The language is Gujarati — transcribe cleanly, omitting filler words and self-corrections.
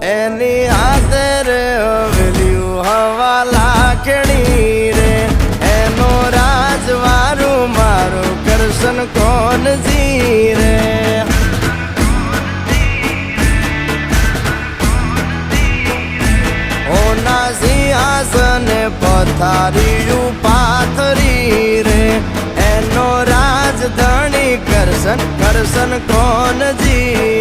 એની હાથે રે હવેલ્યું હવા લાખણી રે એનો રાજવારું મારું કરશન કોણ જી રે ઓના સિંહાસને પથારીયું પાથરી રે એનો રાજધણી કરશન કરશન કોણ જી